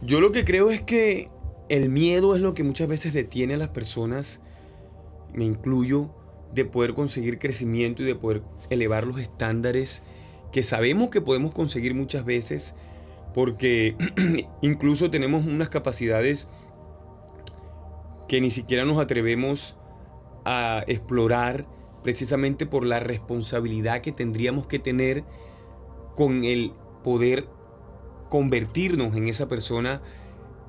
Yo lo que creo es que el miedo es lo que muchas veces detiene a las personas, me incluyo, de poder conseguir crecimiento y de poder elevar los estándares que sabemos que podemos conseguir muchas veces, porque incluso tenemos unas capacidades que ni siquiera nos atrevemos a explorar, precisamente por la responsabilidad que tendríamos que tener con el poder convertirnos en esa persona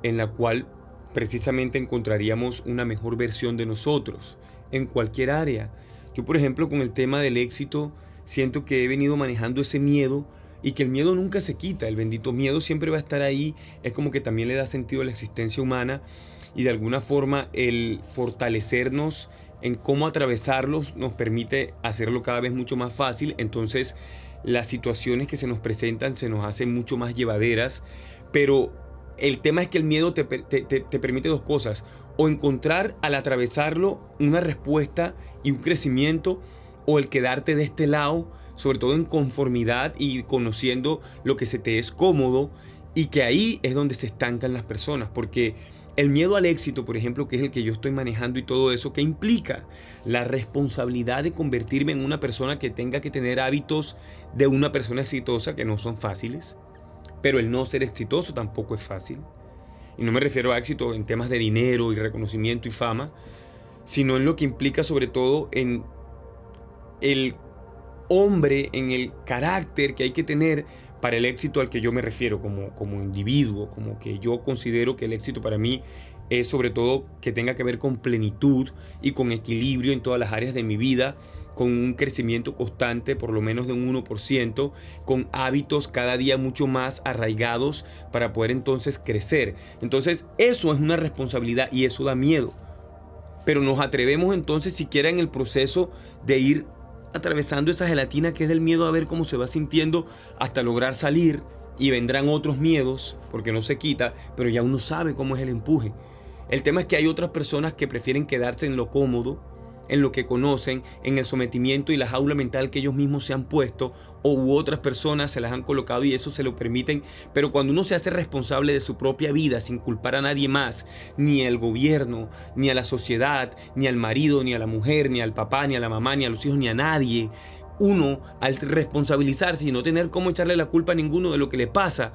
en la cual precisamente encontraríamos una mejor versión de nosotros en cualquier área. Yo, por ejemplo, con el tema del éxito, siento que he venido manejando ese miedo y que el miedo nunca se quita. El bendito miedo siempre va a estar ahí. Es como que también le da sentido a la existencia humana, y de alguna forma el fortalecernos en cómo atravesarlos nos permite hacerlo cada vez mucho más fácil. Entonces las situaciones que se nos presentan se nos hacen mucho más llevaderas, pero el tema es que el miedo te permite dos cosas: o encontrar al atravesarlo una respuesta y un crecimiento, o el quedarte de este lado, sobre todo en conformidad y conociendo lo que se te es cómodo, y que ahí es donde se estancan las personas, porque el miedo al éxito, por ejemplo, que es el que yo estoy manejando y todo eso, que implica la responsabilidad de convertirme en una persona que tenga que tener hábitos de una persona exitosa, que no son fáciles, pero el no ser exitoso tampoco es fácil. Y no me refiero a éxito en temas de dinero y reconocimiento y fama, sino en lo que implica sobre todo en el hombre, en el carácter que hay que tener para el éxito al que yo me refiero como individuo, como que yo considero que el éxito para mí es sobre todo que tenga que ver con plenitud y con equilibrio en todas las áreas de mi vida, con un crecimiento constante, por lo menos de un 1%, con hábitos cada día mucho más arraigados para poder entonces crecer. Entonces eso es una responsabilidad y eso da miedo. Pero nos atrevemos entonces siquiera en el proceso de ir atravesando esa gelatina que es del miedo, a ver cómo se va sintiendo hasta lograr salir, y vendrán otros miedos porque no se quita, pero ya uno sabe cómo es el empuje. El tema es que hay otras personas que prefieren quedarse en lo cómodo, en lo que conocen, en el sometimiento y la jaula mental que ellos mismos se han puesto, u otras personas se las han colocado y eso se lo permiten. Pero cuando uno se hace responsable de su propia vida sin culpar a nadie más, ni al gobierno, ni a la sociedad, ni al marido, ni a la mujer, ni al papá, ni a la mamá, ni a los hijos, ni a nadie, uno, al responsabilizarse y no tener cómo echarle la culpa a ninguno de lo que le pasa,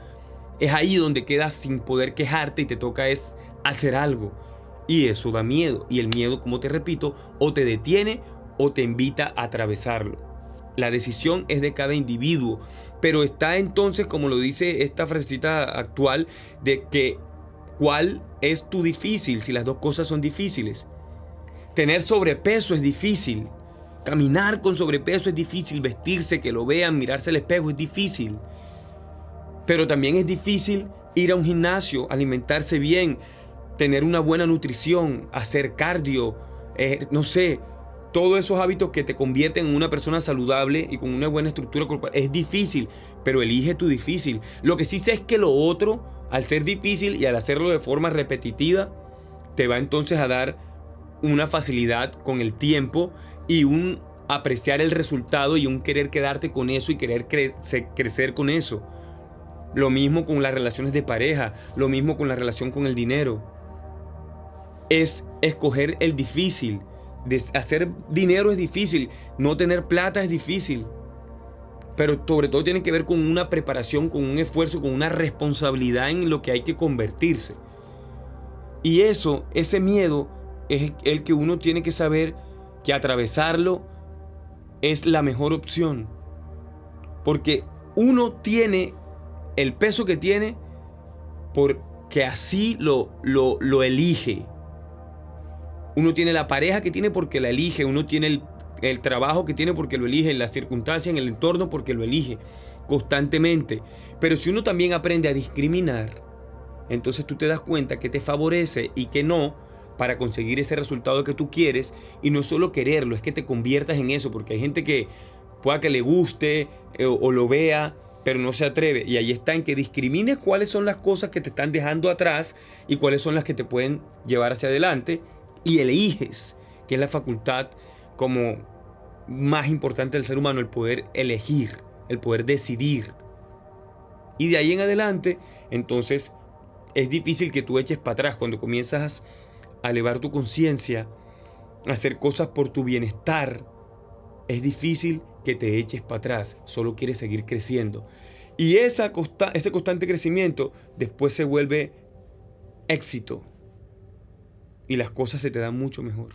es ahí donde quedas sin poder quejarte y te toca es hacer algo. Y eso da miedo. Y el miedo, como te repito, o te detiene o te invita a atravesarlo. La decisión es de cada individuo. Pero está entonces, como lo dice esta frasecita actual, de que ¿cuál es tu difícil si las dos cosas son difíciles? Tener sobrepeso es difícil. Caminar con sobrepeso es difícil. Vestirse, que lo vean, mirarse al espejo es difícil. Pero también es difícil ir a un gimnasio, alimentarse bien, tener una buena nutrición, hacer cardio, no sé, todos esos hábitos que te convierten en una persona saludable y con una buena estructura corporal. Es difícil, pero elige tu difícil. Lo que sí sé es que lo otro, al ser difícil y al hacerlo de forma repetitiva, te va entonces a dar una facilidad con el tiempo y un apreciar el resultado y un querer quedarte con eso y querer crecer con eso. Lo mismo con las relaciones de pareja, lo mismo con la relación con el dinero. Es escoger el difícil. Hacer dinero es difícil, no tener plata es difícil, pero sobre todo tiene que ver con una preparación, con un esfuerzo, con una responsabilidad en lo que hay que convertirse. Y eso, ese miedo, es el que uno tiene que saber que atravesarlo es la mejor opción, porque uno tiene el peso que tiene porque así lo elige. Uno tiene la pareja que tiene porque la elige. Uno tiene el trabajo que tiene porque lo elige. En las circunstancias, en el entorno porque lo elige constantemente. Pero si uno también aprende a discriminar, entonces tú te das cuenta que te favorece y que no, para conseguir ese resultado que tú quieres. Y no es solo quererlo, es que te conviertas en eso. Porque hay gente que pueda que le guste o lo vea, pero no se atreve. Y ahí está, en que discrimines cuáles son las cosas que te están dejando atrás y cuáles son las que te pueden llevar hacia adelante. Y eliges, que es la facultad como más importante del ser humano, el poder elegir, el poder decidir. Y de ahí en adelante, entonces, es difícil que tú eches para atrás. Cuando comienzas a elevar tu conciencia, a hacer cosas por tu bienestar, es difícil que te eches para atrás. Solo quieres seguir creciendo. Y ese constante crecimiento después se vuelve éxito. Y las cosas se te dan mucho mejor.